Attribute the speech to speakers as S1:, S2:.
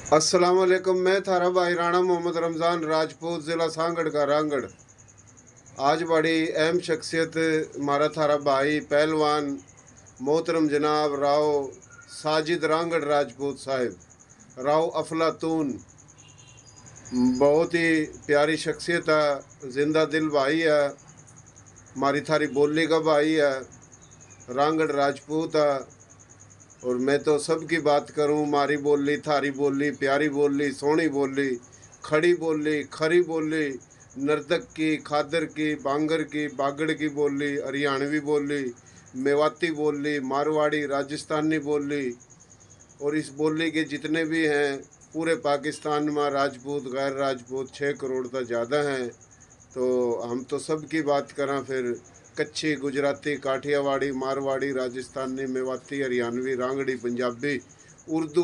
S1: अस्सलाम वालेकुम। मैं थारा भाई राणा मोहम्मद रमज़ान राजपूत, ज़िला सांगड़ का रांगड़। आज बड़ी अहम शख्सियत हमारा थारा भाई पहलवान मोहतरम जनाब राव साजिद रांगड़ राजपूत साहिब, राव अफलातून। बहुत ही प्यारी शख्सियत है, जिंदा दिल भाई है, हमारी थारी बोली का भाई है, रांगड़ राजपूत है। और मैं तो सबकी बात करूं, मारी बोली, थारी बोली, प्यारी बोली, सोहनी बोली, खड़ी बोली, खरी बोली, नर्तक की, खादर की, बांगर की, बागड़ की बोली, हरियाणवी बोली, मेवाती बोली, मारवाड़ी, राजस्थानी बोली। और इस बोली के जितने भी हैं पूरे पाकिस्तान में राजपूत गैर राजपूत 6 करोड़ तक ज़्यादा हैं। तो हम तो सब की बात करें फिर कच्छी, गुजराती, काठियावाड़ी, मारवाड़ी, राजस्थानी, मेवाती, हरियाणवी, रांगड़ी, पंजाबी, उर्दू